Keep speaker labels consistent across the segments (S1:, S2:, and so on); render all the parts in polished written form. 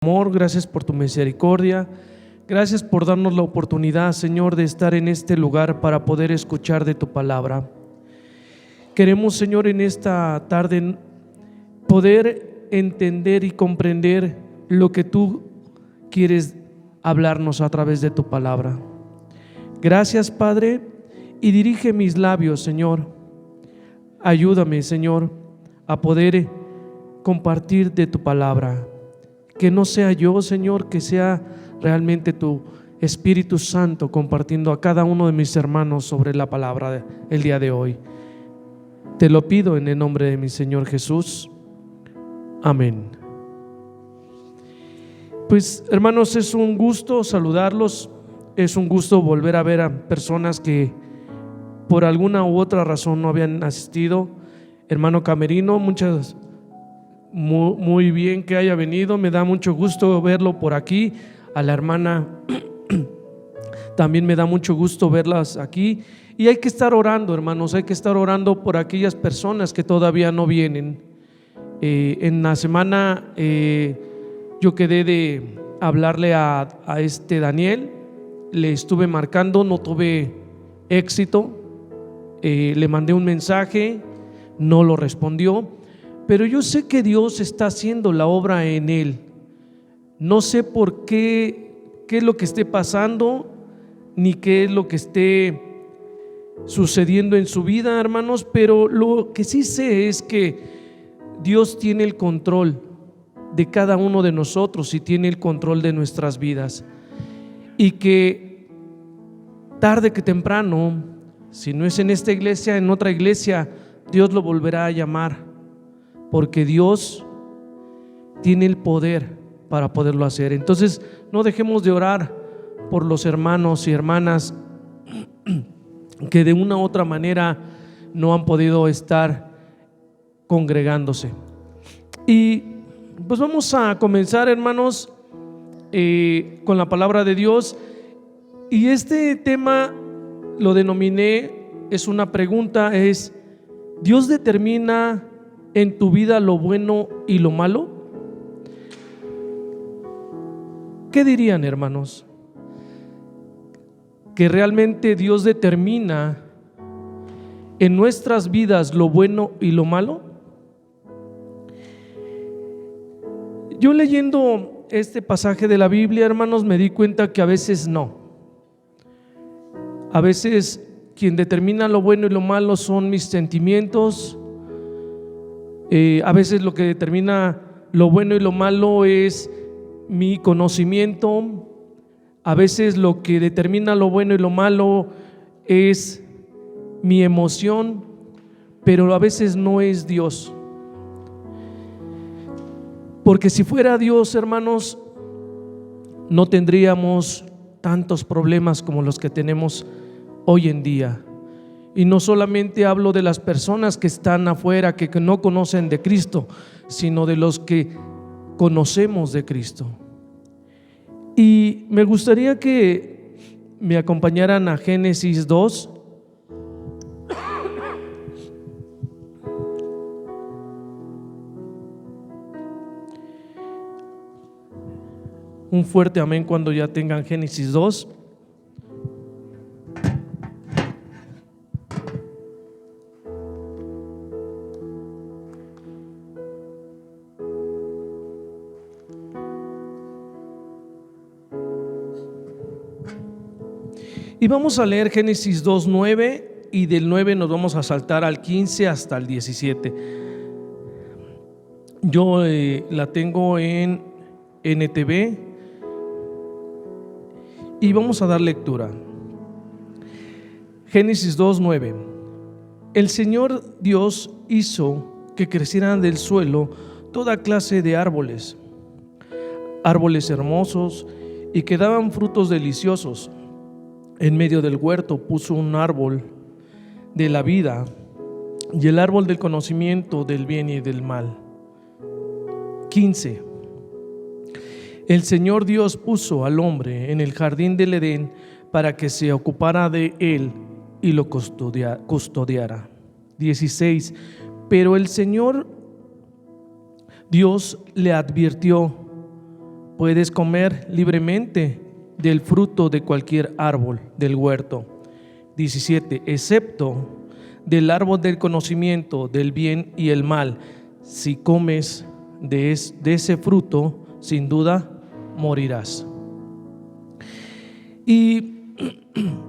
S1: Amor, gracias por tu misericordia, gracias por darnos la oportunidad, Señor, de estar en este lugar para poder escuchar de tu palabra. Queremos, Señor, en esta tarde poder entender y comprender lo que tú quieres hablarnos a través de tu palabra. Gracias, Padre, y dirige mis labios, Señor. Ayúdame, Señor, a poder compartir de tu palabra. Que no sea yo, Señor, que sea realmente tu Espíritu Santo compartiendo a cada uno de mis hermanos sobre la palabra el día de hoy. Te lo pido en el nombre de mi Señor Jesús. Amén. Pues, hermanos, es un gusto saludarlos. Es un gusto volver a ver a personas que por alguna u otra razón no habían asistido. Hermano Camerino, muy bien que haya venido, me da mucho gusto verlo por aquí. A la hermana también me da mucho gusto verlas aquí. Y hay que estar orando, hermanos, hay que estar orando por aquellas personas que todavía no vienen. En la semana yo quedé de hablarle a este Daniel, le estuve marcando, no tuve éxito. Le mandé un mensaje, no lo respondió. Pero yo sé que Dios está haciendo la obra en él. No sé por qué es lo que esté pasando, ni qué es lo que esté sucediendo en su vida, hermanos, pero lo que sí sé es que Dios tiene el control de cada uno de nosotros y tiene el control de nuestras vidas. Y que tarde que temprano, si no es en esta iglesia, en otra iglesia, Dios lo volverá a llamar. Porque Dios tiene el poder para poderlo hacer. Entonces no dejemos de orar por los hermanos y hermanas que de una u otra manera no han podido estar congregándose. Y pues vamos a comenzar, hermanos, con la palabra de Dios. Y este tema lo denominé, es una pregunta, es: ¿Dios determina en tu vida lo bueno y lo malo? ¿Qué dirían, hermanos? ¿Que realmente Dios determina en nuestras vidas lo bueno y lo malo? Yo leyendo este pasaje de la Biblia, hermanos, me di cuenta que a veces no. A veces quien determina lo bueno y lo malo son mis sentimientos. A veces lo que determina lo bueno y lo malo es mi conocimiento. A veces lo que determina lo bueno y lo malo es mi emoción, pero a veces no es Dios. Porque si fuera Dios, hermanos, no tendríamos tantos problemas como los que tenemos hoy en día. Y no solamente hablo de las personas que están afuera, que no conocen de Cristo, sino de los que conocemos de Cristo. Y me gustaría que me acompañaran a Génesis 2. Un fuerte amén cuando ya tengan Génesis 2. Y vamos a leer Génesis 2:9, y del 9 nos vamos a saltar al 15 hasta el 17. Yo la tengo en NTV y vamos a dar lectura. Génesis 2:9. El Señor Dios hizo que crecieran del suelo toda clase de árboles hermosos y que daban frutos deliciosos. En medio del huerto puso un árbol de la vida y el árbol del conocimiento del bien y del mal. 15. El Señor Dios puso al hombre en el jardín del Edén para que se ocupara de él y lo custodiara. 16. Pero el Señor Dios le advirtió: puedes comer libremente del fruto de cualquier árbol del huerto. 17, excepto del árbol del conocimiento del bien y el mal. Si comes de ese fruto, sin duda morirás. Y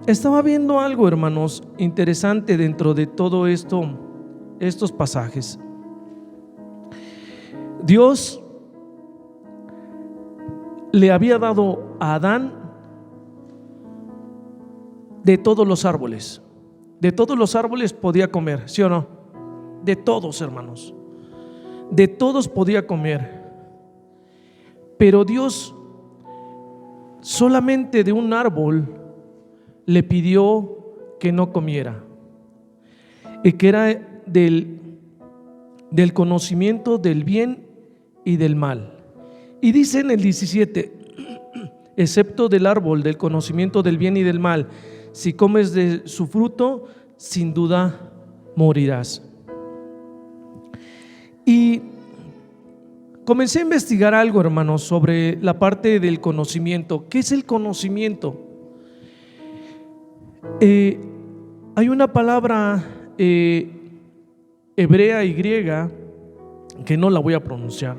S1: estaba viendo algo, hermanos, interesante dentro de todo esto, estos pasajes. Dios le había dado a Adán de todos los árboles. De todos los árboles podía comer, ¿sí o no? De todos, hermanos. De todos podía comer. Pero Dios solamente de un árbol le pidió que no comiera, y que era del conocimiento del bien y del mal. Y dice en el 17, excepto del árbol del conocimiento del bien y del mal, si comes de su fruto, sin duda morirás. Y comencé a investigar algo, hermanos, sobre la parte del conocimiento. ¿Qué es el conocimiento? Hay una palabra hebrea y griega que no la voy a pronunciar,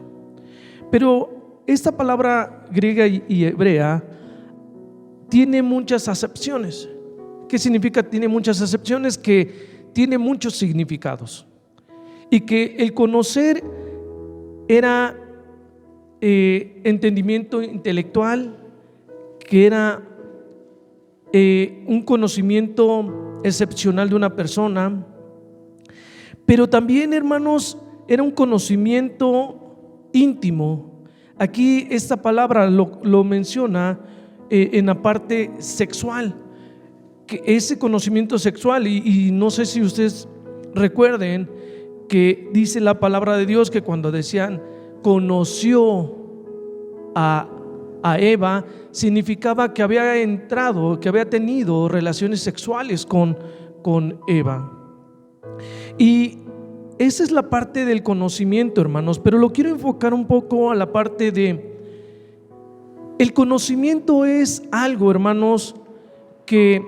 S1: pero esta palabra griega y hebrea tiene muchas acepciones. ¿Qué significa? Tiene muchas acepciones, que tiene muchos significados, y que el conocer era entendimiento intelectual, que era un conocimiento excepcional de una persona, pero también, hermanos, era un conocimiento íntimo. Aquí esta palabra lo menciona en la parte sexual, que ese conocimiento sexual, y no sé si ustedes recuerden que dice la palabra de Dios que cuando decían conoció a Eva, significaba que había entrado, que había tenido relaciones sexuales con Eva. Y esa es la parte del conocimiento, hermanos, pero lo quiero enfocar un poco a la parte de el conocimiento. Es algo, hermanos, que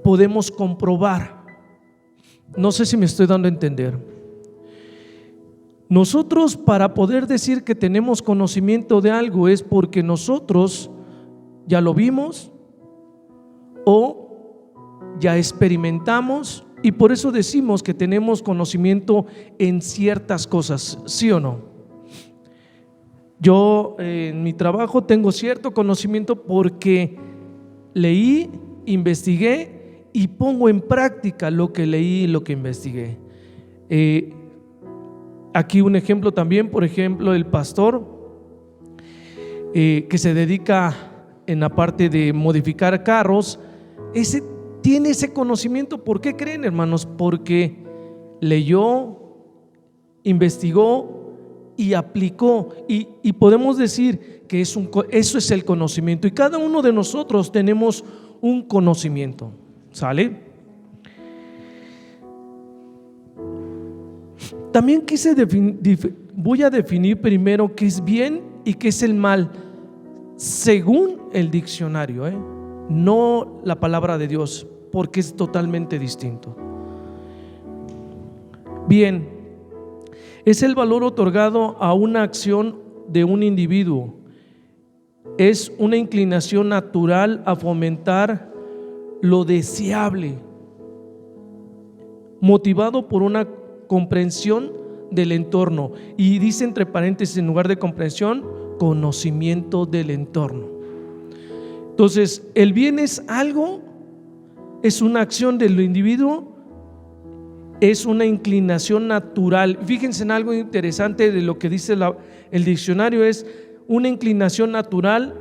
S1: podemos comprobar. No sé si me estoy dando a entender. Nosotros, para poder decir que tenemos conocimiento de algo, es porque nosotros ya lo vimos o ya experimentamos, y por eso decimos que tenemos conocimiento en ciertas cosas, ¿sí o no? Yo en mi trabajo tengo cierto conocimiento porque leí, investigué y pongo en práctica lo que leí y lo que investigué. Aquí un ejemplo también, por ejemplo, el pastor que se dedica en la parte de modificar carros, tiene ese conocimiento. ¿Por qué creen, hermanos? Porque leyó, investigó y aplicó, y podemos decir que eso es el conocimiento, y cada uno de nosotros tenemos un conocimiento, ¿sale? También voy a definir primero qué es bien y qué es el mal, según el diccionario, no la palabra de Dios, porque es totalmente distinto. Bien, es el valor otorgado a una acción de un individuo. Es una inclinación natural a fomentar lo deseable, motivado por una comprensión del entorno. Y dice entre paréntesis, en lugar de comprensión, conocimiento del entorno. Entonces, el bien es algo, es una acción del individuo, es una inclinación natural. Fíjense en algo interesante de lo que dice el diccionario: es una inclinación natural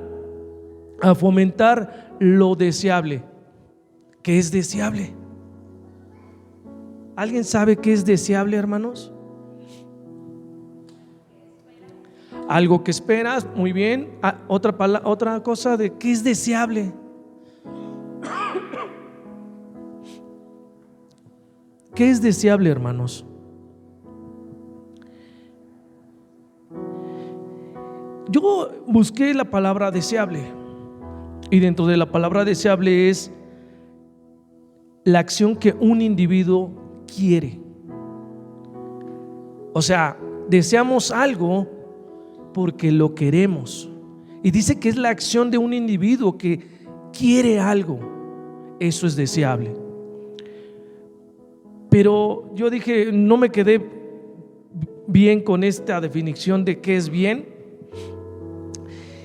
S1: a fomentar lo deseable. ¿Qué es deseable? ¿Alguien sabe qué es deseable, hermanos? Algo que esperas, muy bien. Otra cosa de qué es deseable. ¿Qué es deseable, hermanos? Yo busqué la palabra deseable, y dentro de la palabra deseable es la acción que un individuo quiere. O sea, deseamos algo porque lo queremos. Y dice que es la acción de un individuo que quiere algo. Eso es deseable. Pero yo dije, no me quedé bien con esta definición de qué es bien.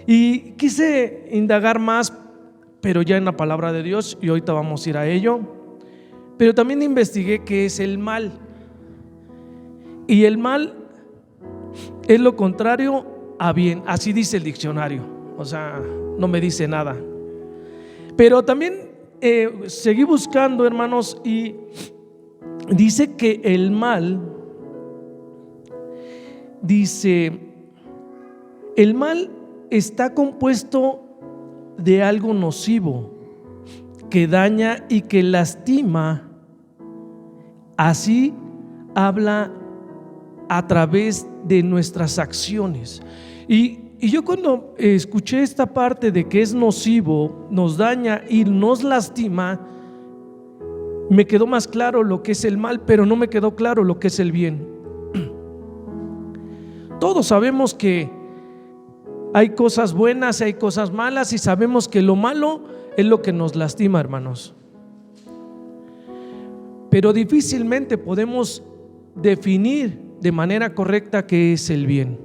S1: Y quise indagar más, pero ya en la palabra de Dios, y ahorita vamos a ir a ello. Pero también investigué qué es el mal. Y el mal es lo contrario a bien, así dice el diccionario. O sea, no me dice nada. Pero también seguí buscando, hermanos, y dice que el mal, el mal está compuesto de algo nocivo que daña y que lastima. Así habla a través de nuestras acciones. Y yo cuando escuché esta parte de que es nocivo, nos daña y nos lastima, me quedó más claro lo que es el mal, pero no me quedó claro lo que es el bien. Todos sabemos que hay cosas buenas, hay cosas malas, y sabemos que lo malo es lo que nos lastima, hermanos. Pero difícilmente podemos definir de manera correcta qué es el bien,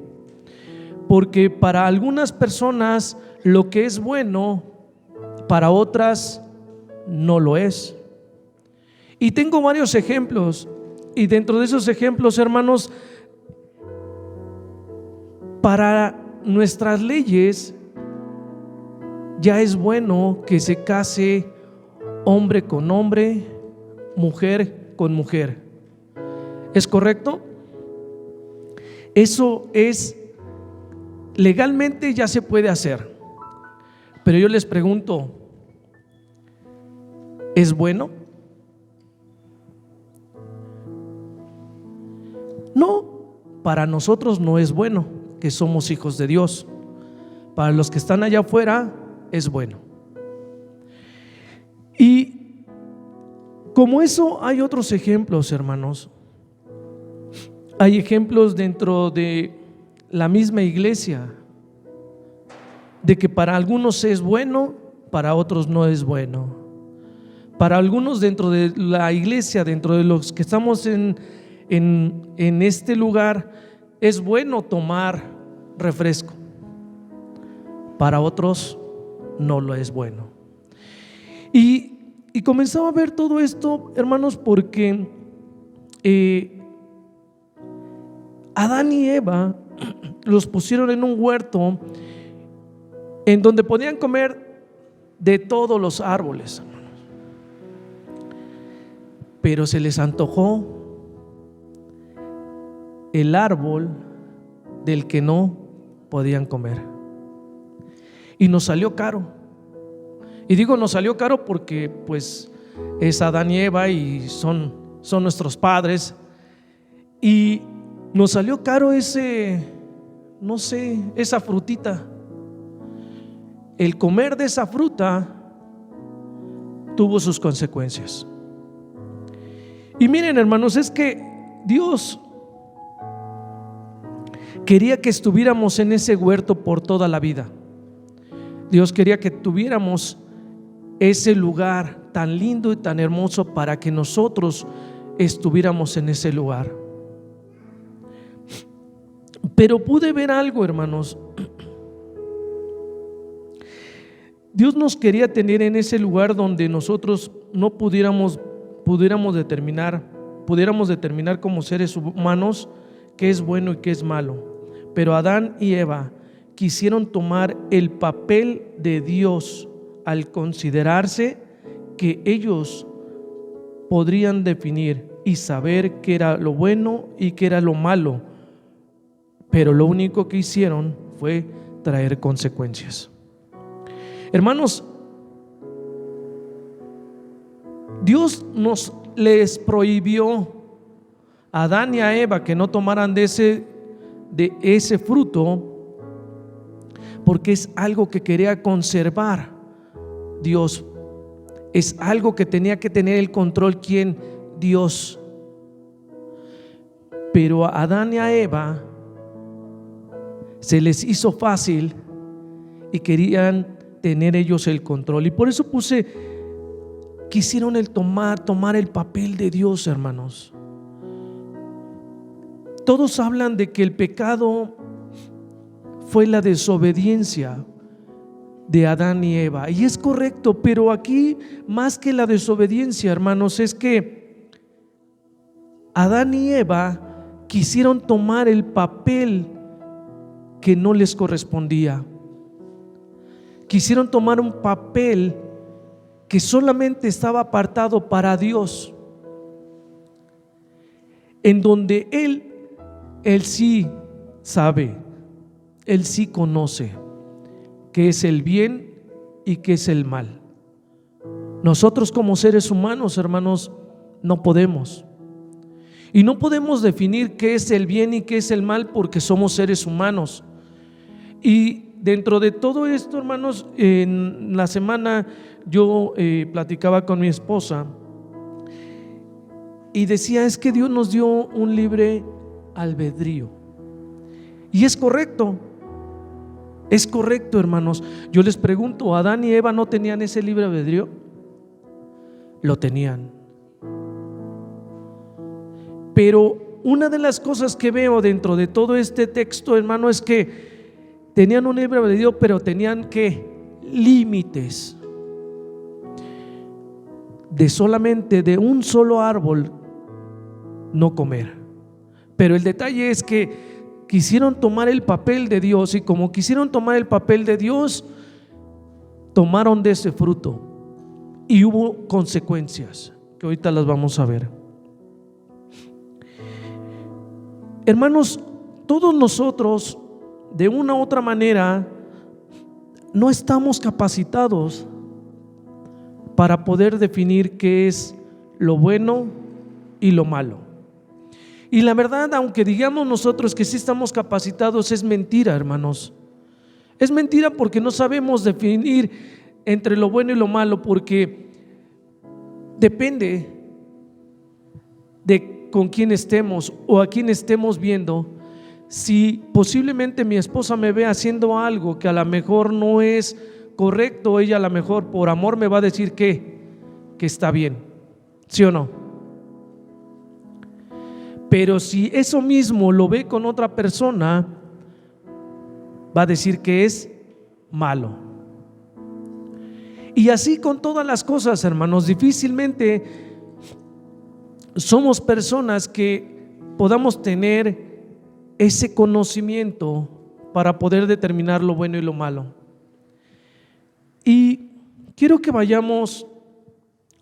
S1: porque para algunas personas lo que es bueno, para otras no lo es. Y tengo varios ejemplos, y dentro de esos ejemplos, hermanos, para nuestras leyes ya es bueno que se case hombre con hombre, mujer con mujer. ¿Es correcto? Eso es legalmente, ya se puede hacer. Pero yo les pregunto, ¿es bueno? No, para nosotros no es bueno, que somos hijos de Dios. Para los que están allá afuera es bueno. Y como eso hay otros ejemplos, hermanos. Hay ejemplos dentro de la misma iglesia de que para algunos es bueno, para otros no es bueno. Para algunos dentro de la iglesia, dentro de los que estamos en este lugar, es bueno tomar refresco. Para otros no lo es bueno. Y comenzaba a ver todo esto, hermanos, porque Adán y Eva los pusieron en un huerto en donde podían comer de todos los árboles, pero se les antojó el árbol del que no podían comer, y nos salió caro. Y digo nos salió caro porque pues es Adán y Eva y son nuestros padres, y nos salió caro esa frutita. El comer de esa fruta tuvo sus consecuencias. Y miren, hermanos, es que Dios quería que estuviéramos en ese huerto por toda la vida. Dios quería que tuviéramos ese lugar tan lindo y tan hermoso para que nosotros estuviéramos en ese lugar. Pero pude ver algo, hermanos. Dios nos quería tener en ese lugar donde nosotros no pudiéramos determinar como seres humanos qué es bueno y qué es malo. Pero Adán y Eva quisieron tomar el papel de Dios al considerarse que ellos podrían definir y saber qué era lo bueno y qué era lo malo, pero lo único que hicieron fue traer consecuencias. Hermanos, Dios les prohibió a Adán y a Eva que no tomaran de ese fruto, porque es algo que quería conservar Dios. Es algo que tenía que tener el control, ¿quién? Dios. Pero a Adán y a Eva se les hizo fácil y querían tener ellos el control. Y por eso quisieron tomar el papel de Dios, hermanos. Todos hablan de que el pecado fue la desobediencia de Adán y Eva, y es correcto, pero aquí más que la desobediencia, hermanos, es que Adán y Eva quisieron tomar el papel que no les correspondía. Quisieron tomar un papel que solamente estaba apartado para Dios, en donde Él sí sabe, Él sí conoce qué es el bien y qué es el mal. Nosotros como seres humanos, hermanos, no podemos. Y no podemos definir qué es el bien y qué es el mal porque somos seres humanos. Y dentro de todo esto, hermanos, en la semana yo platicaba con mi esposa y decía, es que Dios nos dio un libre albedrío. Y es correcto, hermanos. Yo les pregunto, ¿Adán y Eva no tenían ese libre albedrío? Lo tenían. Pero una de las cosas que veo dentro de todo este texto, hermano, es que tenían un libre albedrío, pero tenían que límites de solamente de un solo árbol no comer. Pero el detalle es que quisieron tomar el papel de Dios, y como quisieron tomar el papel de Dios, tomaron de ese fruto y hubo consecuencias que ahorita las vamos a ver. Hermanos, todos nosotros de una u otra manera no estamos capacitados para poder definir qué es lo bueno y lo malo. Y la verdad, aunque digamos nosotros que sí estamos capacitados, es mentira, hermanos. Es mentira porque no sabemos definir entre lo bueno y lo malo, porque depende de con quién estemos o a quién estemos viendo. Si posiblemente mi esposa me ve haciendo algo que a lo mejor no es correcto, ella a lo mejor por amor me va a decir que está bien, ¿sí o no? Pero si eso mismo lo ve con otra persona, va a decir que es malo. Y así con todas las cosas, hermanos. Difícilmente somos personas que podamos tener ese conocimiento para poder determinar lo bueno y lo malo. Y quiero que vayamos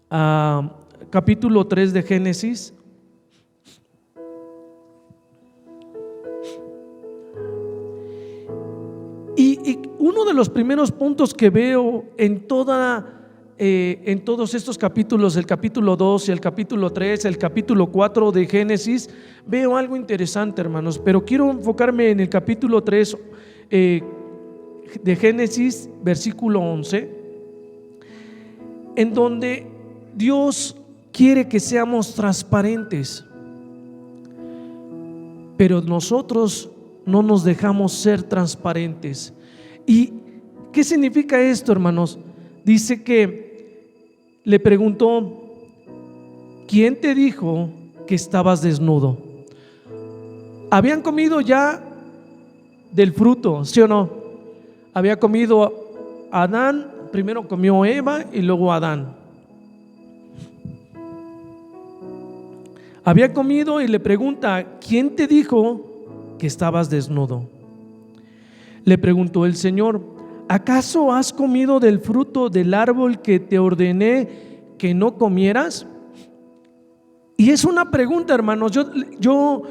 S1: a capítulo 3 de Génesis. Y uno de los primeros puntos que veo en todos estos capítulos, el capítulo 2 y el capítulo 3, el capítulo 4 de Génesis, veo algo interesante, hermanos, pero quiero enfocarme en el capítulo 3 de Génesis, versículo 11, en donde Dios quiere que seamos transparentes, pero nosotros no nos dejamos ser transparentes. ¿Y qué significa esto, hermanos? Dice que le preguntó, ¿quién te dijo que estabas desnudo? Habían comido ya del fruto, ¿sí o no? Había comido Adán, primero comió Eva y luego Adán. Había comido y le pregunta, ¿quién te dijo que estabas desnudo? Le preguntó el Señor, ¿acaso has comido del fruto del árbol que te ordené que no comieras? Y es una pregunta, hermanos. Yo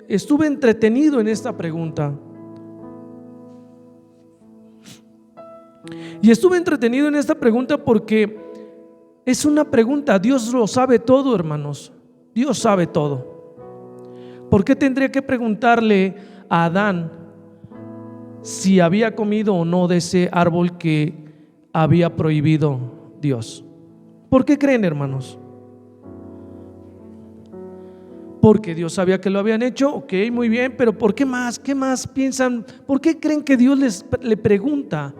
S1: estuve entretenido en esta pregunta. Y estuve entretenido en esta pregunta porque es una pregunta. Dios lo sabe todo, hermanos. Dios sabe todo. ¿Por qué tendría que preguntarle a Adán si había comido o no de ese árbol que había prohibido Dios. ¿Por qué creen, hermanos? Porque Dios sabía que lo habían hecho, ok, muy bien, pero ¿por qué más? ¿Qué más piensan? ¿Por qué creen que Dios le pregunta?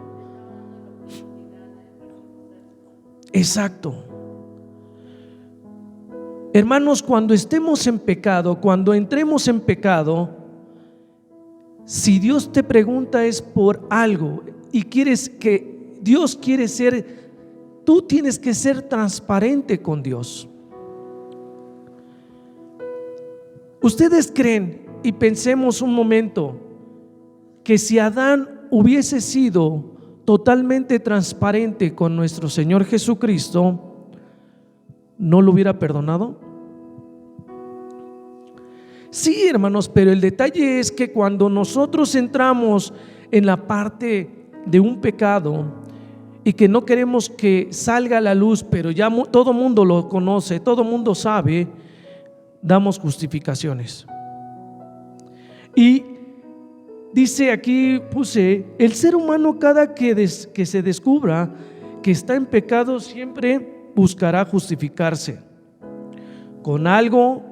S1: Exacto. Hermanos, cuando estemos en pecado, cuando entremos en pecado, si Dios te pregunta es por algo y quieres que Dios quiere ser, tú tienes que ser transparente con Dios. ¿Ustedes creen, y pensemos un momento, que si Adán hubiese sido totalmente transparente con nuestro Señor Jesucristo, no lo hubiera perdonado? Sí, hermanos, pero el detalle es que cuando nosotros entramos en la parte de un pecado y que no queremos que salga a la luz, pero ya todo mundo lo conoce, todo mundo sabe, damos justificaciones. Y dice aquí, puse, el ser humano cada que se descubra que está en pecado siempre buscará justificarse con algo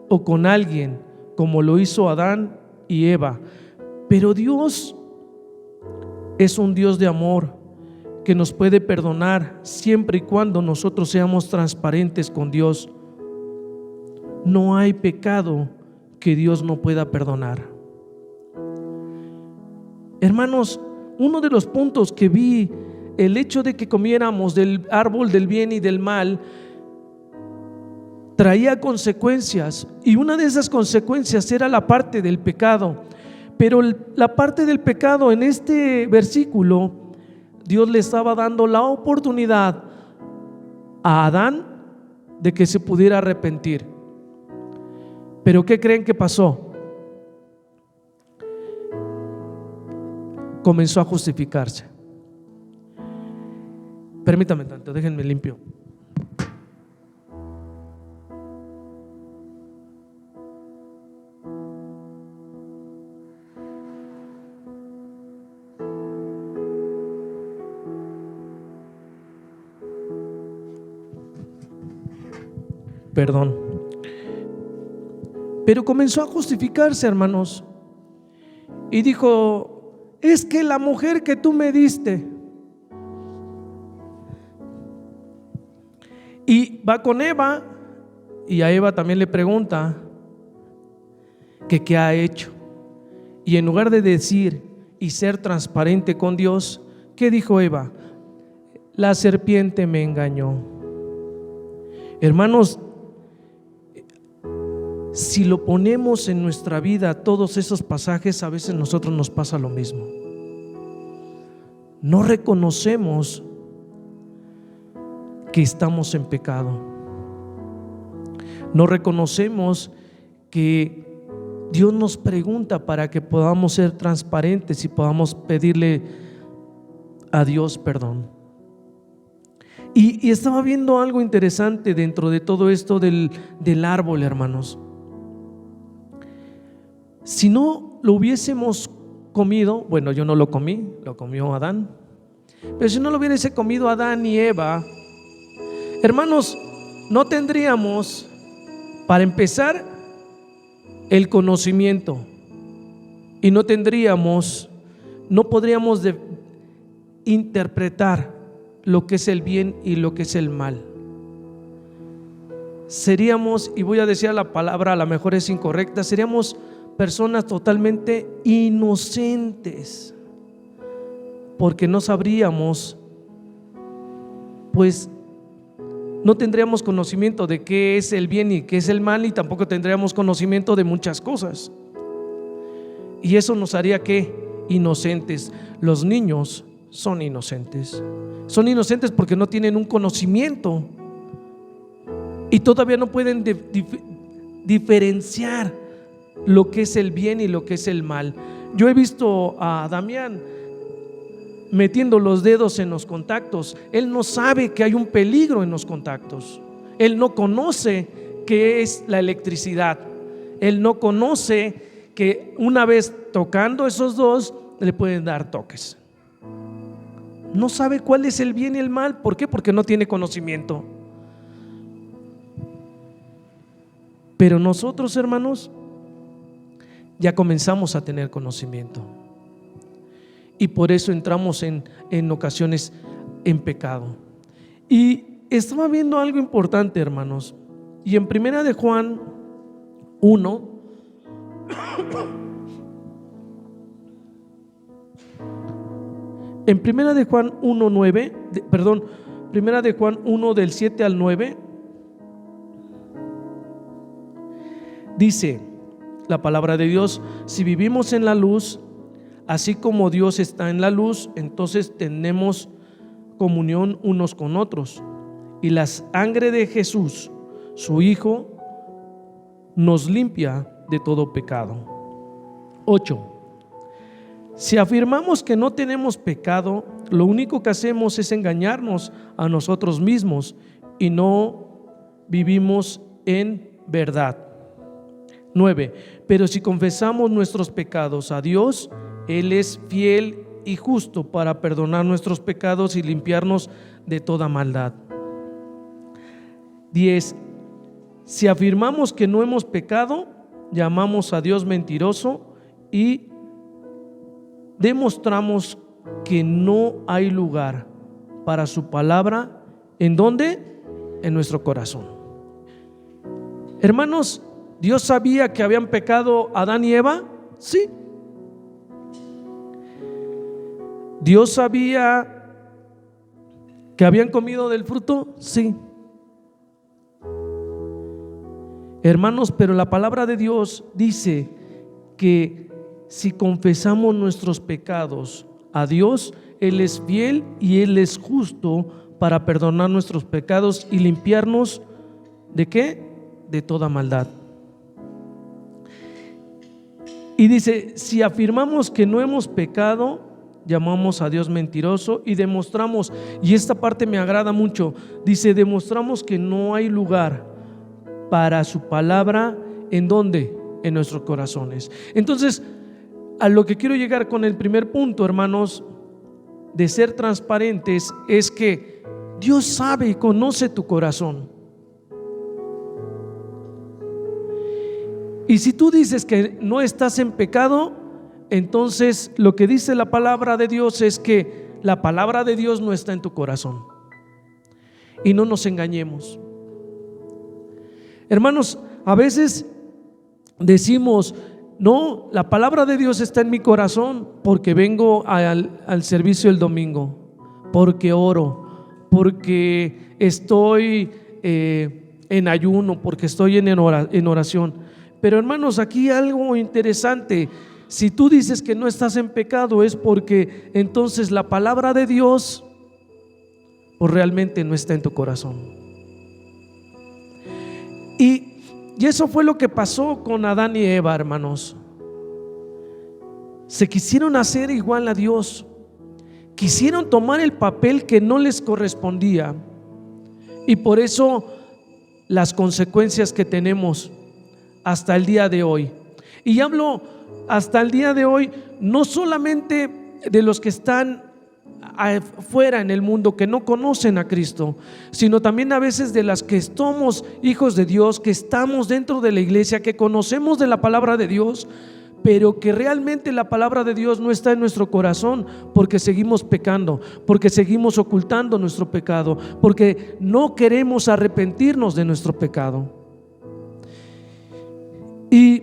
S1: o con alguien, como lo hizo Adán y Eva. Pero Dios es un Dios de amor que nos puede perdonar siempre y cuando nosotros seamos transparentes con Dios. No hay pecado que Dios no pueda perdonar. Hermanos, uno de los puntos que vi, el hecho de que comiéramos del árbol del bien y del mal, traía consecuencias, y una de esas consecuencias era la parte del pecado. Pero la parte del pecado en este versículo, Dios le estaba dando la oportunidad a Adán de que se pudiera arrepentir. Pero ¿qué creen que pasó? Comenzó a justificarse. Permítame tanto, déjenme limpio. Perdón. Pero comenzó a justificarse, hermanos, y dijo: es que la mujer que tú me diste. Y va con Eva, y a Eva también le pregunta que qué ha hecho. Y en lugar de decir y ser transparente con Dios, ¿qué dijo Eva? La serpiente me engañó. Hermanos, si lo ponemos en nuestra vida, todos esos pasajes, a veces a nosotros nos pasa lo mismo. No reconocemos que estamos en pecado. No reconocemos que Dios nos pregunta para que podamos ser transparentes y podamos pedirle a Dios perdón. Y estaba viendo algo interesante dentro de todo esto del árbol, hermanos. Si no lo hubiésemos comido, bueno, yo no lo comí, lo comió Adán, pero si no lo hubiese comido Adán y Eva, hermanos, no tendríamos, para empezar, el conocimiento, y no podríamos interpretar lo que es el bien y lo que es el mal. Seríamos, y voy a decir la palabra, a lo mejor es incorrecta, seríamos personas totalmente inocentes, porque no sabríamos, pues no tendríamos conocimiento de qué es el bien y qué es el mal, y tampoco tendríamos conocimiento de muchas cosas, y eso nos haría que inocentes. Los niños son inocentes porque no tienen un conocimiento y todavía no pueden diferenciar lo que es el bien y lo que es el mal. Yo he visto a Damián metiendo los dedos en los contactos. Él no sabe que hay un peligro en los contactos. Él no conoce qué es la electricidad. Él no conoce que una vez tocando esos dos le pueden dar toques. No sabe cuál es el bien y el mal. ¿Por qué? Porque no tiene conocimiento. Pero nosotros, hermanos, ya comenzamos a tener conocimiento. Y por eso entramos en ocasiones en pecado. Y estaba viendo algo importante, hermanos. Y en Primera de Juan 1, en Primera de Juan 1:9, Primera de Juan 1 del 7 al 9, dice la palabra de Dios: si vivimos en la luz, así como Dios está en la luz, entonces tenemos comunión unos con otros. Y la sangre de Jesús, su Hijo, nos limpia de todo pecado. 8. Si afirmamos que no tenemos pecado, lo único que hacemos es engañarnos a nosotros mismos y no vivimos en verdad. 9. Pero si confesamos nuestros pecados a Dios, Él es fiel y justo para perdonar nuestros pecados y limpiarnos de toda maldad. 10. Si afirmamos que no hemos pecado, llamamos a Dios mentiroso y demostramos que no hay lugar para su palabra. ¿En dónde? En nuestro corazón. Hermanos, ¿Dios sabía que habían pecado Adán y Eva? Sí. ¿Dios sabía que habían comido del fruto? Sí. Hermanos, pero la palabra de Dios dice que si confesamos nuestros pecados a Dios, Él es fiel y Él es justo para perdonar nuestros pecados y limpiarnos ¿de qué? De toda maldad. Y dice: si afirmamos que no hemos pecado, llamamos a Dios mentiroso y demostramos, y esta parte me agrada mucho, dice: demostramos que no hay lugar para su palabra. ¿En dónde? En nuestros corazones. Entonces, a lo que quiero llegar con el primer punto, hermanos, de ser transparentes, es que Dios sabe y conoce tu corazón. Y si tú dices que no estás en pecado, entonces lo que dice la palabra de Dios es que la palabra de Dios no está en tu corazón. Y no nos engañemos. Hermanos, a veces decimos: no, la palabra de Dios está en mi corazón porque vengo al servicio el domingo, porque oro, porque estoy en ayuno, porque estoy en oración. Pero hermanos, aquí algo interesante: si tú dices que no estás en pecado, es porque entonces la palabra de Dios pues realmente no está en tu corazón. Y eso fue lo que pasó con Adán y Eva, hermanos. Se quisieron hacer igual a Dios, quisieron tomar el papel que no les correspondía, y por eso las consecuencias que tenemos hasta el día de hoy. Y hablo hasta el día de hoy no solamente de los que están afuera en el mundo, que no conocen a Cristo, sino también a veces de las que somos hijos de Dios, que estamos dentro de la iglesia, que conocemos de la palabra de Dios, pero que realmente la palabra de Dios no está en nuestro corazón, porque seguimos pecando, porque seguimos ocultando nuestro pecado, porque no queremos arrepentirnos de nuestro pecado. Y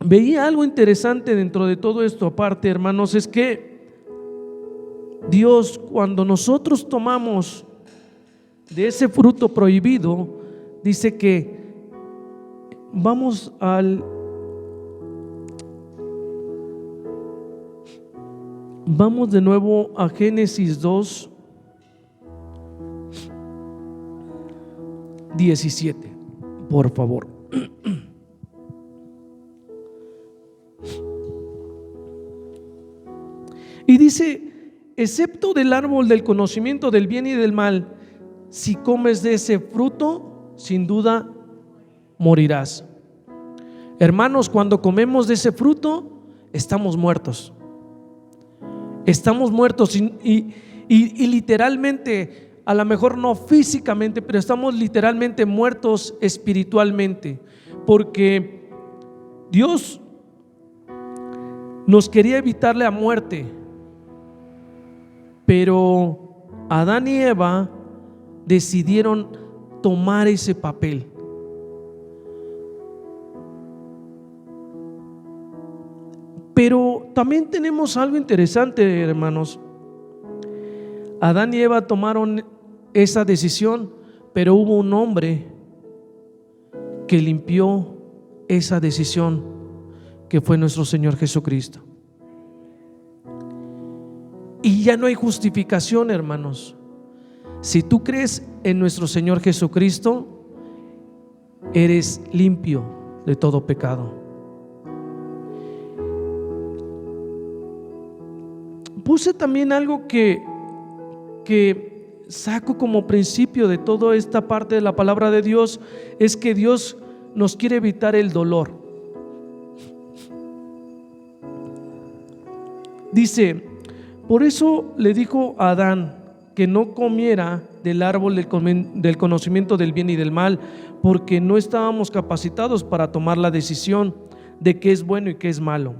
S1: veía algo interesante dentro de todo esto, aparte, hermanos, es que Dios, cuando nosotros tomamos de ese fruto prohibido, dice que vamos de nuevo a Génesis 2, 17, por favor. Y dice: excepto del árbol del conocimiento del bien y del mal, si comes de ese fruto, sin duda morirás. Hermanos, cuando comemos de ese fruto, estamos muertos. Estamos muertos y literalmente, a lo mejor no físicamente, pero estamos literalmente muertos espiritualmente, porque Dios nos quería evitar la muerte, pero Adán y Eva decidieron tomar ese papel. Pero también tenemos algo interesante, hermanos. Adán y Eva tomaron esa decisión, pero hubo un hombre que limpió esa decisión, que fue nuestro Señor Jesucristo. Y ya no hay justificación, hermanos. Si tú crees en nuestro Señor Jesucristo, eres limpio de todo pecado. Puse también algo que saco como principio de toda esta parte de la palabra de Dios, es que Dios nos quiere evitar el dolor. Dice: por eso le dijo a Adán que no comiera del árbol del conocimiento del bien y del mal, porque no estábamos capacitados para tomar la decisión de qué es bueno y qué es malo.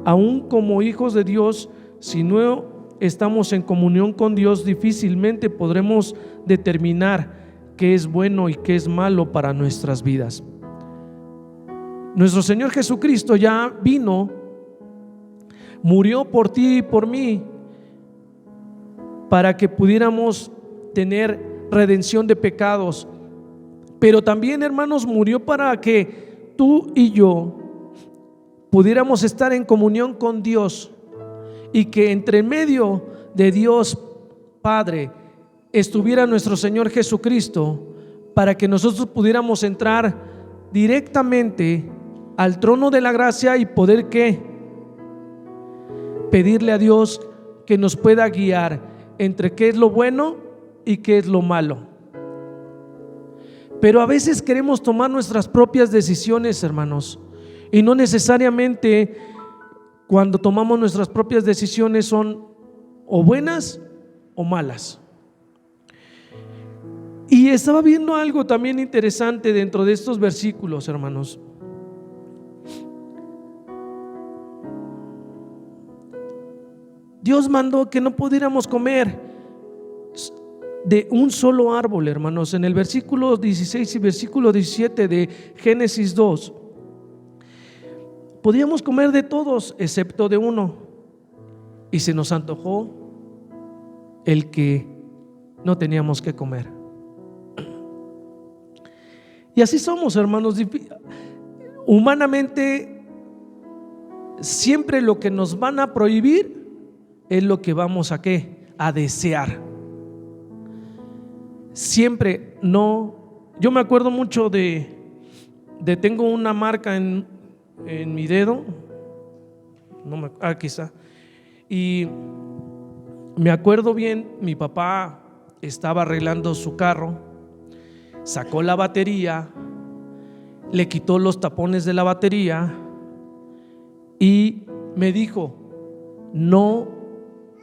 S1: Aún como hijos de Dios, si no estamos en comunión con Dios, difícilmente podremos determinar qué es bueno y qué es malo para nuestras vidas. Nuestro Señor Jesucristo ya vino, murió por ti y por mí, para que pudiéramos tener redención de pecados. Pero también, hermanos, murió para que tú y yo pudiéramos estar en comunión con Dios, y que entre medio de Dios Padre estuviera nuestro Señor Jesucristo, para que nosotros pudiéramos entrar directamente al trono de la gracia y poder pedirle a Dios que nos pueda guiar entre qué es lo bueno y qué es lo malo. Pero a veces queremos tomar nuestras propias decisiones, hermanos, y no necesariamente cuando tomamos nuestras propias decisiones son o buenas o malas. Y estaba viendo algo también interesante dentro de estos versículos, hermanos. Dios mandó que no pudiéramos comer de un solo árbol, hermanos. En el versículo 16 y versículo 17 de Génesis 2, podíamos comer de todos excepto de uno, y se nos antojó el que no teníamos que comer. Y así somos, hermanos. Humanamente, siempre lo que nos van a prohibir es lo que vamos a desear. Siempre no. Yo me acuerdo mucho tengo una marca en mi dedo, quizá, y me acuerdo bien, mi papá estaba arreglando su carro, sacó la batería, le quitó los tapones de la batería y me dijo: no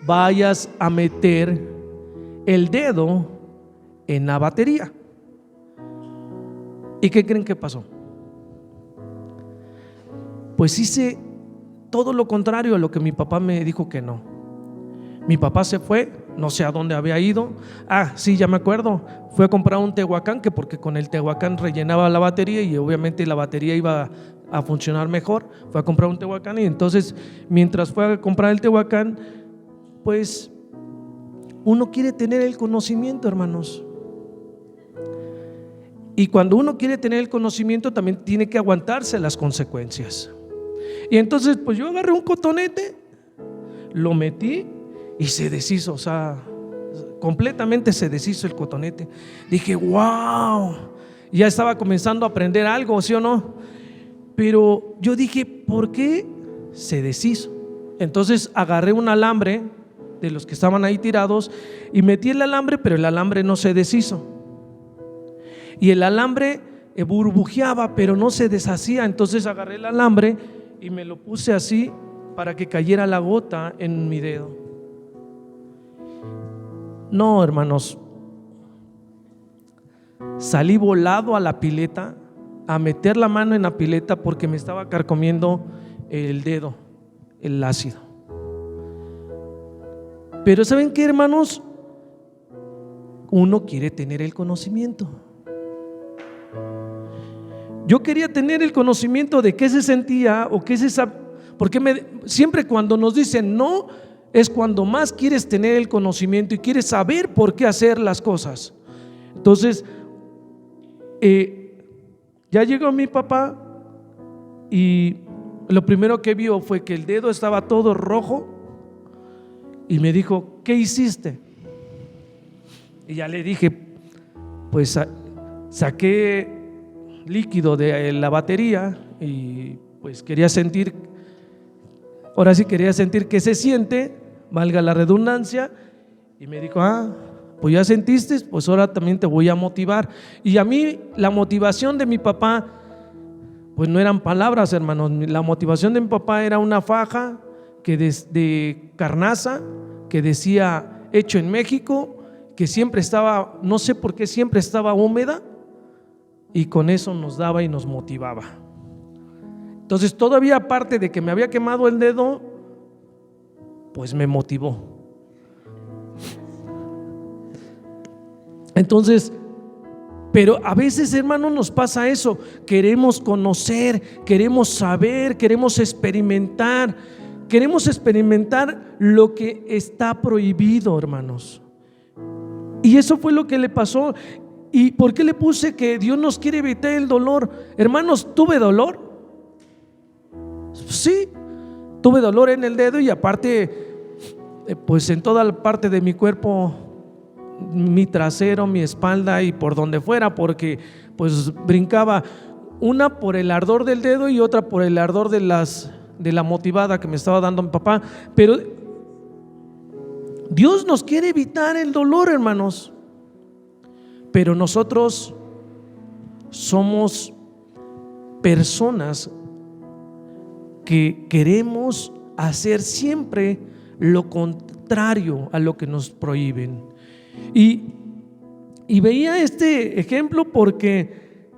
S1: vayas a meter el dedo en la batería. ¿Y qué creen que pasó? Pues hice todo lo contrario a lo que mi papá me dijo que no. Mi papá se fue, no sé a dónde había ido. Sí, ya me acuerdo. Fue a comprar un Tehuacán, que porque con el Tehuacán rellenaba la batería y obviamente la batería iba a funcionar mejor. Fue a comprar un Tehuacán, y entonces mientras fue a comprar el Tehuacán, pues uno quiere tener el conocimiento, hermanos. Y cuando uno quiere tener el conocimiento, también tiene que aguantarse las consecuencias. Y entonces pues yo agarré un cotonete, lo metí y se deshizo, o sea, completamente se deshizo el cotonete. Dije: wow, ya estaba comenzando a aprender algo, ¿sí o no? Pero yo dije: ¿por qué se deshizo? Entonces agarré un alambre de los que estaban ahí tirados y metí el alambre, pero el alambre no se deshizo. Y el alambre burbujeaba, pero no se deshacía. Entonces agarré el alambre y me lo puse así para que cayera la gota en mi dedo. No, hermanos, salí volado a la pileta, a meter la mano en la pileta porque me estaba carcomiendo el dedo, el ácido. Pero ¿saben qué, hermanos? Uno quiere tener el conocimiento. Yo quería tener el conocimiento de qué se sentía o qué se sabía, porque siempre cuando nos dicen no, es cuando más quieres tener el conocimiento y quieres saber por qué hacer las cosas. Entonces, ya llegó mi papá y lo primero que vio fue que el dedo estaba todo rojo y me dijo: ¿qué hiciste? Y ya le dije: pues saqué líquido de la batería y pues quería sentir, ahora sí quería sentir qué se siente, valga la redundancia. Y me dijo: pues ya sentiste, pues ahora también te voy a motivar. Y a mí la motivación de mi papá, pues no eran palabras, hermanos. La motivación de mi papá era una faja que de carnaza que decía hecho en México, que siempre estaba, no sé por qué siempre estaba húmeda, y con eso nos daba y nos motivaba. Entonces todavía aparte de que me había quemado el dedo, pues me motivó. Entonces, pero a veces, hermano, nos pasa eso. Queremos conocer, queremos saber, queremos experimentar lo que está prohibido, hermanos. Y eso fue lo que le pasó. ¿Y por qué le puse que Dios nos quiere evitar el dolor? Hermanos, ¿tuve dolor? Sí, tuve dolor en el dedo y aparte, pues en toda la parte de mi cuerpo, mi trasero, mi espalda y por donde fuera, porque pues brincaba, una por el ardor del dedo y otra por el ardor de la motivada que me estaba dando mi papá. Pero Dios nos quiere evitar el dolor, hermanos. Pero nosotros somos personas que queremos hacer siempre lo contrario a lo que nos prohíben. Y veía este ejemplo porque,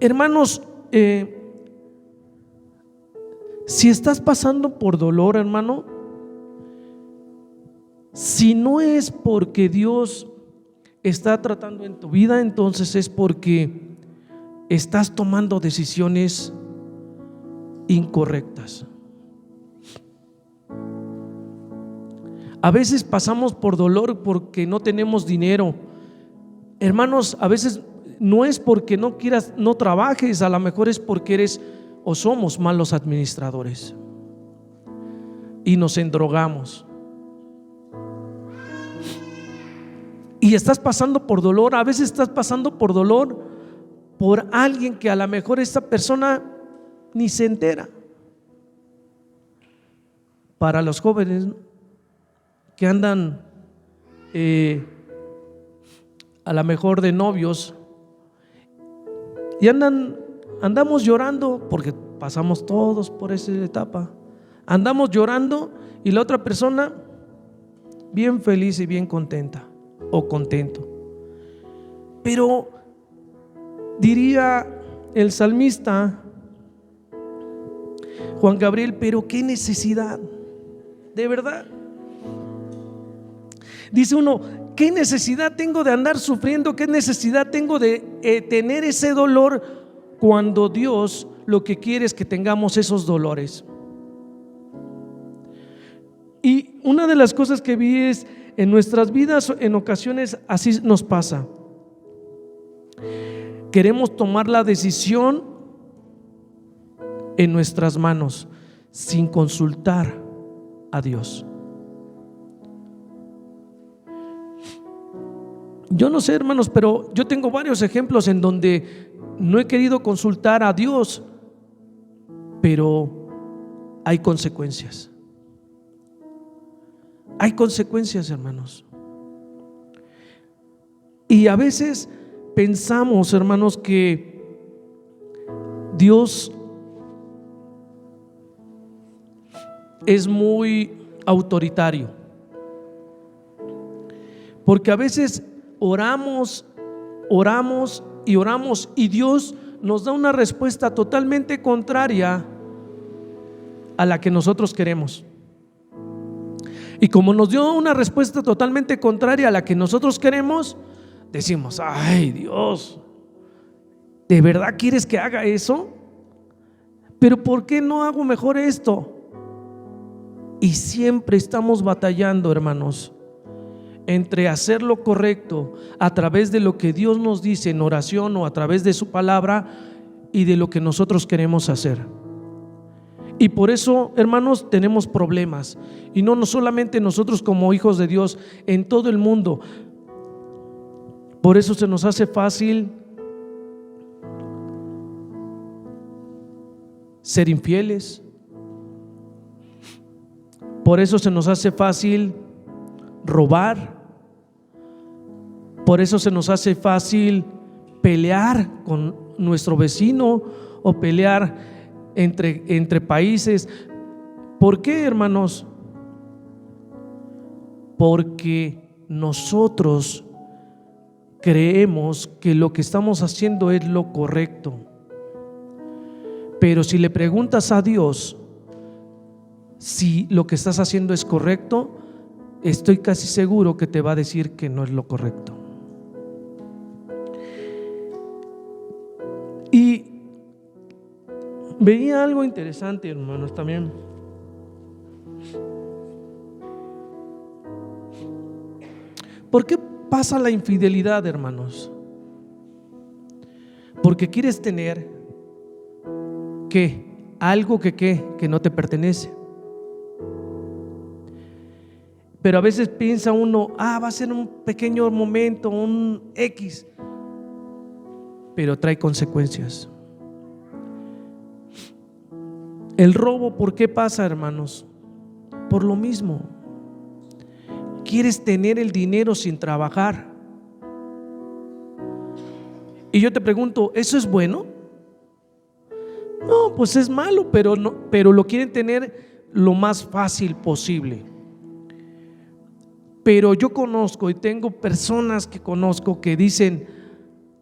S1: hermanos, si estás pasando por dolor, hermano, si no es porque Dios está tratando en tu vida, entonces es porque estás tomando decisiones incorrectas. A veces pasamos por dolor porque no tenemos dinero. Hermanos, a veces no es porque no quieras, no trabajes, a lo mejor es porque eres o somos malos administradores y nos endrogamos. Y estás pasando por dolor, a veces estás pasando por dolor por alguien que a lo mejor esta persona ni se entera. Para los jóvenes, ¿no?, que andan a lo mejor de novios y andamos llorando porque pasamos todos por esa etapa. Andamos llorando y la otra persona bien feliz y bien contenta o contento. Pero diría el salmista Juan Gabriel: pero qué necesidad, de verdad. Dice uno: ¿qué necesidad tengo de andar sufriendo? ¿Qué necesidad tengo de tener ese dolor cuando Dios lo que quiere es que tengamos esos dolores? Y una de las cosas que vi es, en nuestras vidas en ocasiones así nos pasa. Queremos tomar la decisión en nuestras manos sin consultar a Dios. Yo no sé, hermanos, pero yo tengo varios ejemplos en donde no he querido consultar a Dios, pero hay consecuencias. Hay consecuencias, hermanos. Y a veces pensamos, hermanos, que Dios es muy autoritario. Porque a veces oramos y Dios nos da una respuesta totalmente contraria a la que nosotros queremos. Y como nos dio una respuesta totalmente contraria a la que nosotros queremos, decimos: ay, Dios, ¿de verdad quieres que haga eso? Pero ¿por qué no hago mejor esto? Y siempre estamos batallando, hermanos, entre hacer lo correcto a través de lo que Dios nos dice en oración o a través de su palabra, y de lo que nosotros queremos hacer. Y por eso, hermanos, tenemos problemas. Y no solamente nosotros como hijos de Dios, en todo el mundo. Por eso se nos hace fácil ser infieles. Por eso se nos hace fácil robar. Por eso se nos hace fácil pelear con nuestro vecino o pelear entre países. ¿Por qué, hermanos? Porque nosotros creemos que lo que estamos haciendo es lo correcto. Pero si le preguntas a Dios si lo que estás haciendo es correcto, estoy casi seguro que te va a decir que no es lo correcto. Y veía algo interesante, hermanos, también. ¿Por qué pasa la infidelidad, hermanos? Porque quieres tener algo que no te pertenece. Pero a veces piensa uno: va a ser un pequeño momento, un X, pero trae consecuencias. El robo, ¿por qué pasa, hermanos? Por lo mismo. Quieres tener el dinero sin trabajar. Y yo te pregunto: ¿eso es bueno? No, pues es malo, pero lo quieren tener lo más fácil posible. Pero yo conozco y tengo personas que conozco que dicen: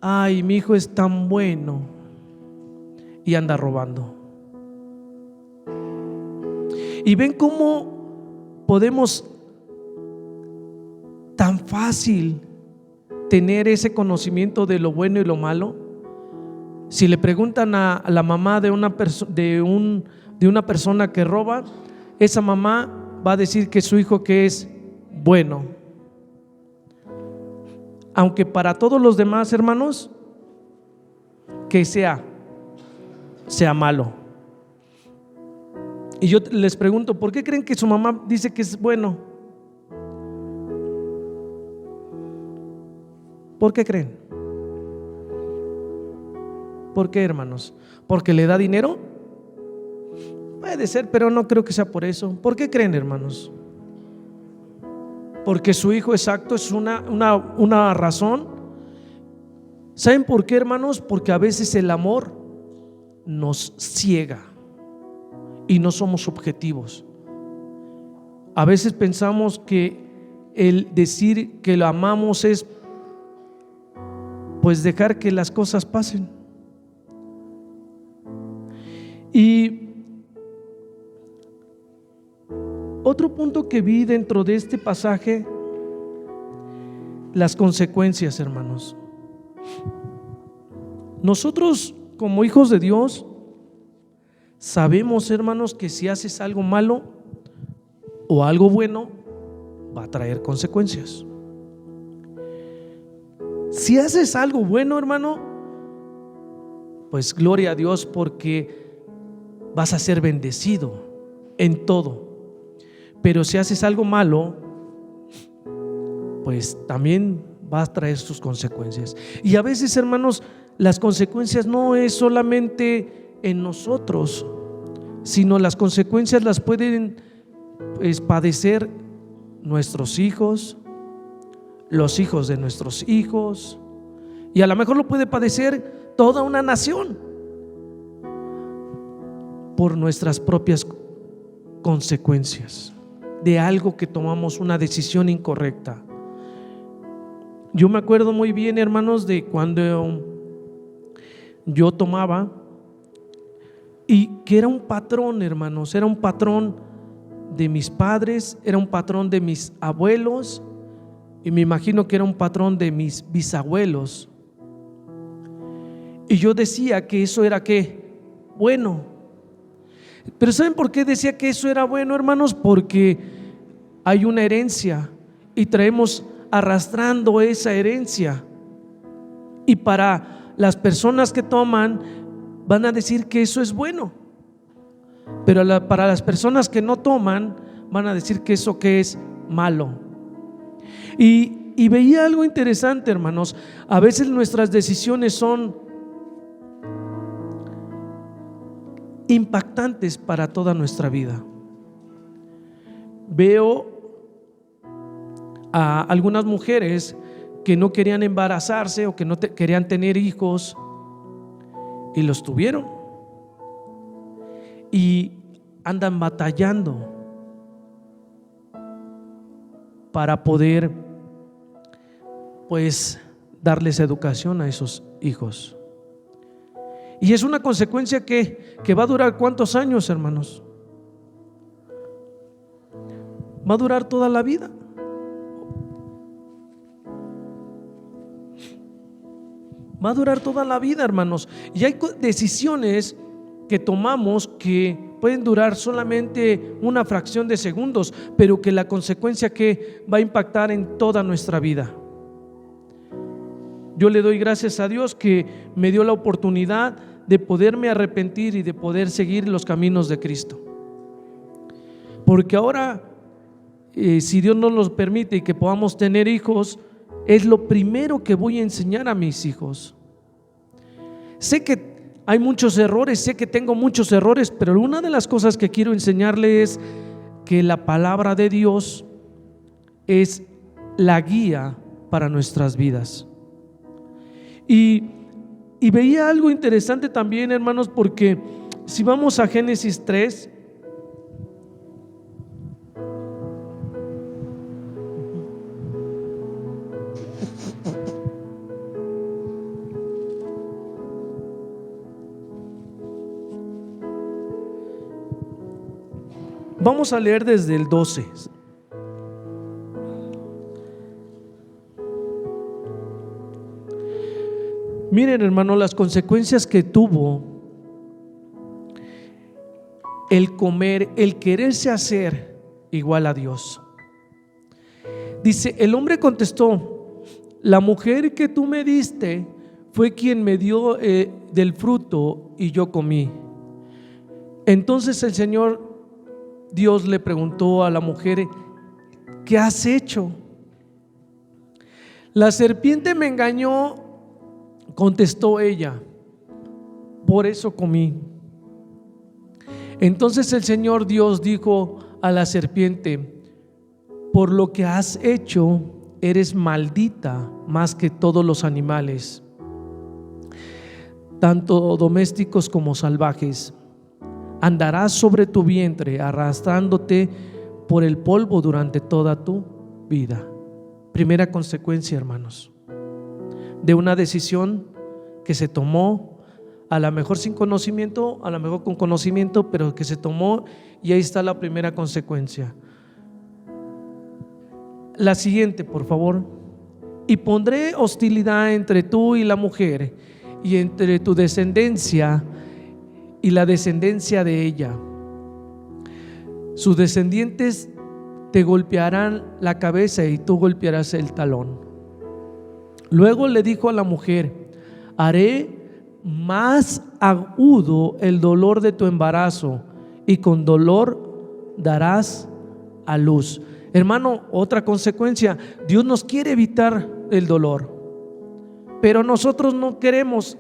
S1: ay, mi hijo es tan bueno, y anda robando. Y ven cómo podemos tan fácil tener ese conocimiento de lo bueno y lo malo. Si le preguntan a la mamá de una persona que roba, esa mamá va a decir que su hijo que es bueno, aunque para todos los demás, hermanos, que sea malo. Y yo les pregunto: ¿por qué creen que su mamá dice que es bueno? ¿Por qué creen? ¿Por qué, hermanos? ¿Porque le da dinero? Puede ser, pero no creo que sea por eso. ¿Por qué creen, hermanos? Porque su hijo exacto es una razón. ¿Saben por qué, hermanos? Porque a veces el amor nos ciega y no somos objetivos. A veces pensamos que el decir que lo amamos es pues dejar que las cosas pasen. Y otro punto que vi dentro de este pasaje: las consecuencias, hermanos. Nosotros como hijos de Dios sabemos, hermanos, que si haces algo malo o algo bueno, va a traer consecuencias. Si haces algo bueno, hermano, pues gloria a Dios, porque vas a ser bendecido en todo. Pero si haces algo malo, pues también va a traer sus consecuencias. Y a veces, hermanos, las consecuencias no es solamente en nosotros, sino las consecuencias las pueden padecer nuestros hijos, los hijos de nuestros hijos, y a lo mejor lo puede padecer toda una nación por nuestras propias consecuencias de algo que tomamos una decisión incorrecta. Yo me acuerdo muy bien, hermanos, de cuando yo tomaba, y que era un patrón, hermanos, era un patrón de mis padres, era un patrón de mis abuelos, y me imagino que era un patrón de mis bisabuelos. Y yo decía que eso era ¿qué? Bueno. Pero ¿saben por qué decía que eso era bueno, hermanos? Porque hay una herencia y traemos arrastrando esa herencia. Y para las personas que toman van a decir que eso es bueno, pero para las personas que no toman van a decir que eso que es malo. Y veía algo interesante, hermanos. A veces nuestras decisiones son impactantes para toda nuestra vida. Veo a algunas mujeres que no querían embarazarse o que no querían tener hijos, y los tuvieron, y andan batallando para poder pues darles educación a esos hijos. Y es una consecuencia que va a durar ¿cuántos años, hermanos? Va a durar toda la vida. Va a durar toda la vida, hermanos. Y hay decisiones que tomamos que pueden durar solamente una fracción de segundos, pero que la consecuencia que va a impactar en toda nuestra vida. Yo le doy gracias a Dios que me dio la oportunidad de poderme arrepentir y de poder seguir los caminos de Cristo. Porque ahora, si Dios nos los permite y que podamos tener hijos, es lo primero que voy a enseñar a mis hijos. Sé que hay muchos errores, sé que tengo muchos errores, pero una de las cosas que quiero enseñarles es que la palabra de Dios es la guía para nuestras vidas. Y veía algo interesante también, hermanos, porque si vamos a Génesis 3, vamos a leer desde el 12. Miren, hermano, las consecuencias que tuvo el comer, el quererse hacer igual a Dios. Dice, el hombre contestó: la mujer que tú me diste fue quien me dio del fruto y yo comí. Entonces el Señor Dios le preguntó a la mujer: ¿qué has hecho? La serpiente me engañó, contestó ella, por eso comí. Entonces el Señor Dios dijo a la serpiente: por lo que has hecho, eres maldita más que todos los animales, tanto domésticos como salvajes. Andarás sobre tu vientre, arrastrándote por el polvo durante toda tu vida. Primera consecuencia, hermanos, de una decisión que se tomó, a lo mejor sin conocimiento, a lo mejor con conocimiento, pero que se tomó, y ahí está la primera consecuencia. La siguiente, por favor. Y pondré hostilidad entre tú y la mujer, y entre tu descendencia y la descendencia de ella. Sus descendientes te golpearán la cabeza y tú golpearás el talón. Luego le dijo a la mujer: haré más agudo el dolor de tu embarazo, y con dolor darás a luz. Hermano, otra consecuencia: Dios nos quiere evitar el dolor, pero nosotros no queremos.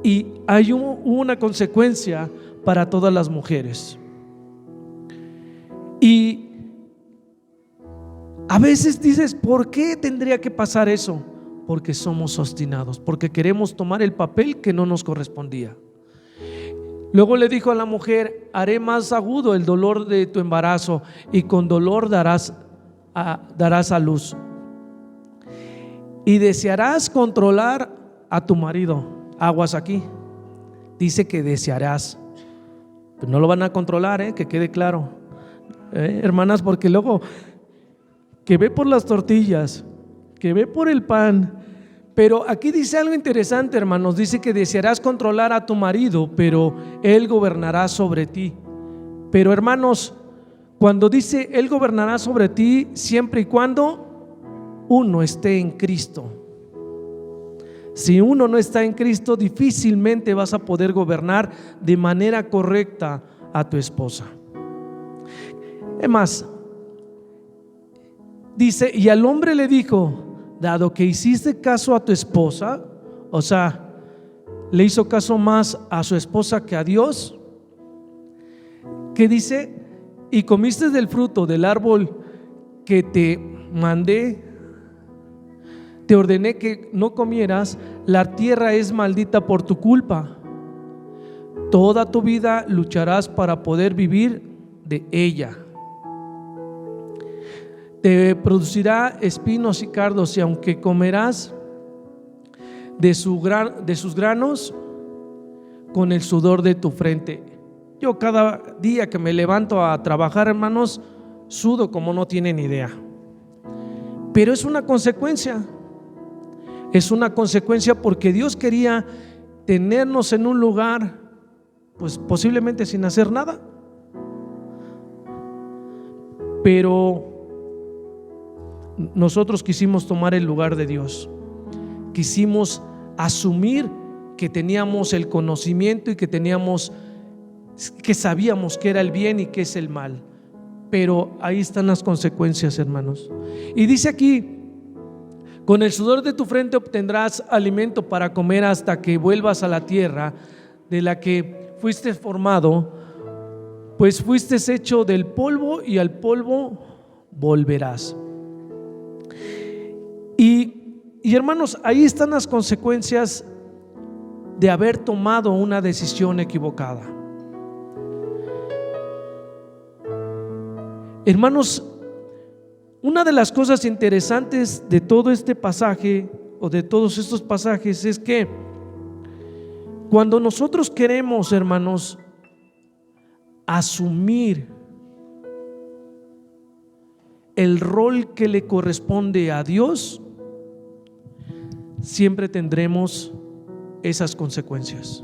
S1: Y hay una consecuencia para todas las mujeres. Y a veces dices: ¿por qué tendría que pasar eso? Porque somos obstinados, porque queremos tomar el papel que no nos correspondía. Luego le dijo a la mujer: haré más agudo el dolor de tu embarazo, y con dolor darás a luz. y desearás controlar a tu marido. Aguas aquí. Dice que desearás. Pues no lo van a controlar, que quede claro. Hermanas, porque luego que ve por las tortillas, que ve por el pan. Pero aquí dice algo interesante, hermanos. Dice que desearás controlar a tu marido, pero él gobernará sobre ti. Pero hermanos, cuando dice él gobernará sobre ti, siempre y cuando uno esté en Cristo. Si uno no está en Cristo, difícilmente vas a poder gobernar de manera correcta a tu esposa. Es más, dice, y al hombre le dijo: dado que hiciste caso a tu esposa, o sea, le hizo caso más a su esposa que a Dios, ¿qué dice? Y comiste del fruto del árbol que te mandé, te ordené que no comieras, la tierra es maldita por tu culpa. Toda tu vida lucharás para poder vivir de ella. Te producirá espinos y cardos, y aunque comerás de sus granos con el sudor de tu frente. Yo cada día que me levanto a trabajar, hermanos, sudo como no tienen idea. Pero es una consecuencia. Es una consecuencia porque Dios quería tenernos en un lugar, pues posiblemente sin hacer nada. Pero nosotros quisimos tomar el lugar de Dios. Quisimos asumir que teníamos el conocimiento y que sabíamos que era el bien y que es el mal. Pero ahí están las consecuencias, hermanos. Y dice aquí: con el sudor de tu frente obtendrás alimento para comer hasta que vuelvas a la tierra de la que fuiste formado, pues fuiste hecho del polvo y al polvo volverás. Y hermanos, ahí están las consecuencias de haber tomado una decisión equivocada. Hermanos, una de las cosas interesantes de todo este pasaje, o de todos estos pasajes, es que cuando nosotros queremos, hermanos, asumir el rol que le corresponde a Dios, siempre tendremos esas consecuencias.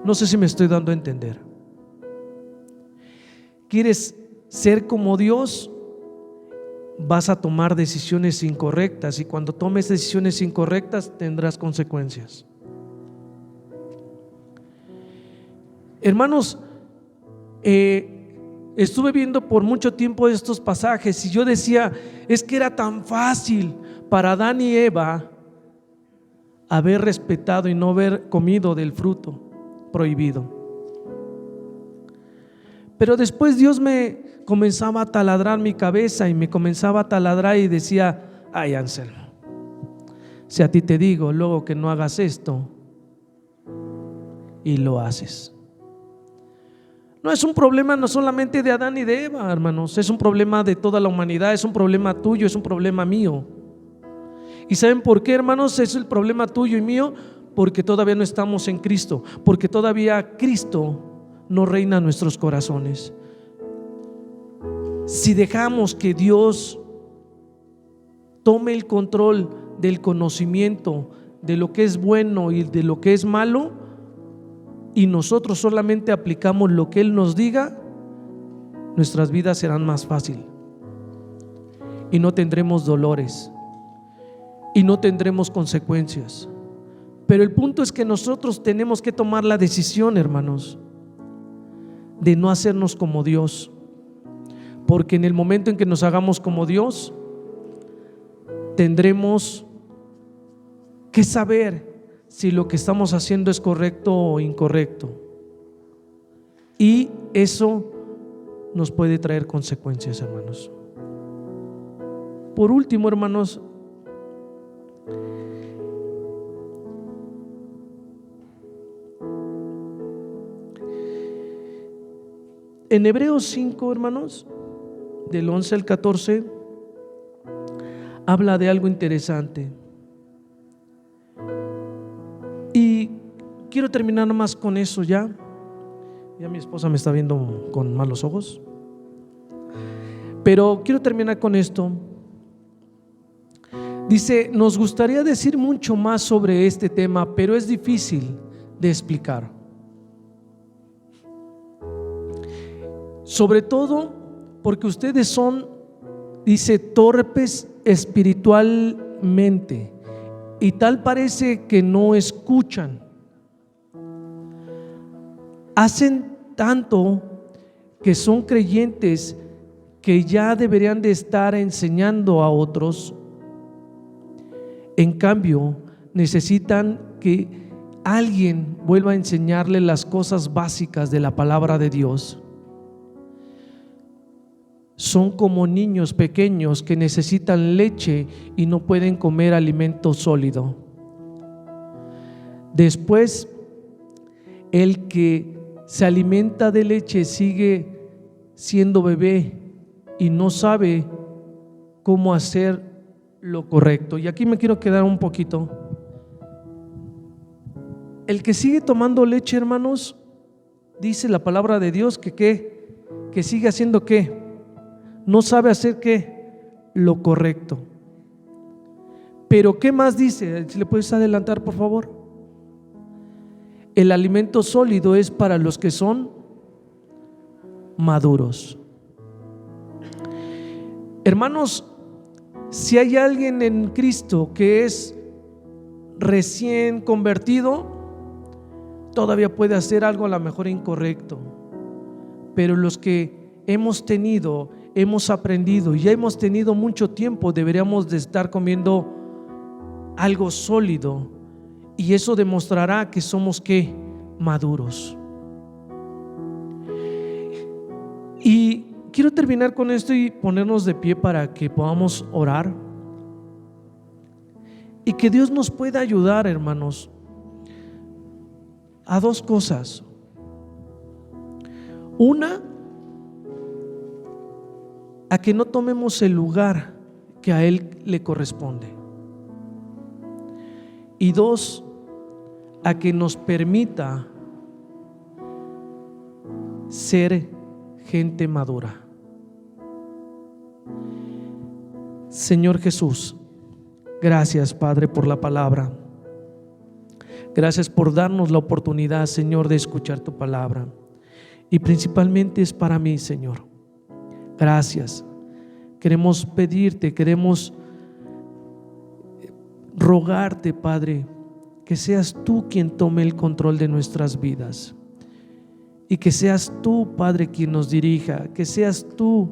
S1: No sé si me estoy dando a entender. ¿Quieres ser como Dios? Vas a tomar decisiones incorrectas, y cuando tomes decisiones incorrectas tendrás consecuencias. Hermanos, estuve viendo por mucho tiempo estos pasajes y yo decía: es que era tan fácil para Adán y Eva haber respetado y no haber comido del fruto prohibido. Pero después Dios me comenzaba a taladrar mi cabeza y me comenzaba a taladrar y decía: ay, Anselmo, si a ti te digo luego que no hagas esto y lo haces. No es un problema no solamente de Adán y de Eva, hermanos, es un problema de toda la humanidad, es un problema tuyo, es un problema mío. ¿Y saben por qué, hermanos? Es el problema tuyo y mío, porque todavía no estamos en Cristo, porque todavía Cristo no reina en nuestros corazones. Si dejamos que Dios tome el control del conocimiento de lo que es bueno y de lo que es malo, y nosotros solamente aplicamos lo que Él nos diga, nuestras vidas serán más fáciles y no tendremos dolores y no tendremos consecuencias. Pero el punto es que nosotros tenemos que tomar la decisión, hermanos, de no hacernos como Dios, porque en el momento en que nos hagamos como Dios, tendremos que saber si lo que estamos haciendo es correcto o incorrecto, y eso nos puede traer consecuencias, hermanos. Por último, hermanos, en Hebreos 5, hermanos, del 11 al 14, habla de algo interesante. quiero terminar nomás con eso ya. Ya mi esposa me está viendo con malos ojos. Pero quiero terminar con esto. Dice, nos gustaría decir mucho más sobre este tema, pero es difícil de explicar. Sobre todo porque ustedes son, dice, torpes espiritualmente y tal parece que no escuchan. Hacen tanto que son creyentes que ya deberían de estar enseñando a otros. En cambio, necesitan que alguien vuelva a enseñarle las cosas básicas de la palabra de Dios. Son como niños pequeños que necesitan leche y no pueden comer alimento sólido. Después, el que se alimenta de leche sigue siendo bebé y no sabe cómo hacer lo correcto. Y aquí me quiero quedar un poquito. El que sigue tomando leche, hermanos, dice la palabra de Dios que sigue haciendo ¿qué? No sabe hacer ¿qué? Lo correcto. Pero ¿qué más dice? Si le puedes adelantar, por favor. El alimento sólido es para los que son maduros. Hermanos, si hay alguien en Cristo que es recién convertido, todavía puede hacer algo a lo mejor incorrecto. Pero los que hemos aprendido y ya hemos tenido mucho tiempo, deberíamos de estar comiendo algo sólido, y eso demostrará que somos ¿qué? Maduros. Y quiero terminar con esto y ponernos de pie para que podamos orar y que Dios nos pueda ayudar, hermanos, a dos cosas. Una, a que no tomemos el lugar que a Él le corresponde. Y dos, a que nos permita ser gente madura. Señor Jesús, gracias, Padre, por la palabra. Gracias por darnos la oportunidad, Señor, de escuchar tu palabra. Y principalmente es para mí, Señor. Gracias. Queremos pedirte, queremos rogarte, Padre, que seas tú quien tome el control de nuestras vidas y que seas tú, Padre, quien nos dirija, que seas tú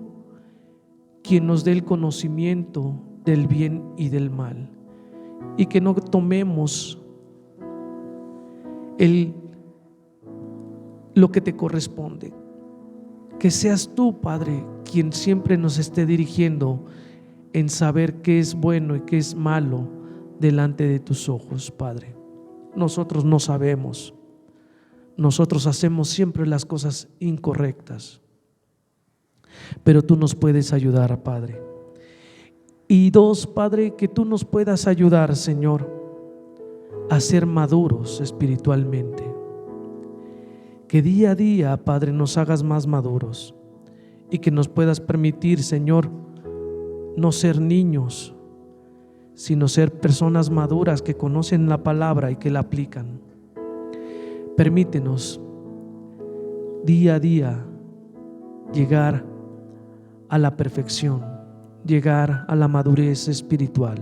S1: quien nos dé el conocimiento del bien y del mal, y que no tomemos lo que te corresponde. Que seas tú, Padre, quien siempre nos esté dirigiendo en saber qué es bueno y qué es malo delante de tus ojos, Padre. Nosotros no sabemos, nosotros hacemos siempre las cosas incorrectas, pero tú nos puedes ayudar, Padre. Y dos, Padre, que tú nos puedas ayudar, Señor, a ser maduros espiritualmente. Que día a día, Padre, nos hagas más maduros y que nos puedas permitir, Señor, no ser niños, sino ser personas maduras que conocen la palabra y que la aplican. Permítenos día a día llegar a la perfección, llegar a la madurez espiritual.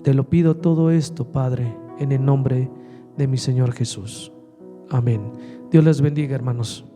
S1: Te lo pido todo esto, Padre, en el nombre de mi Señor Jesús. Amén. Dios les bendiga, hermanos.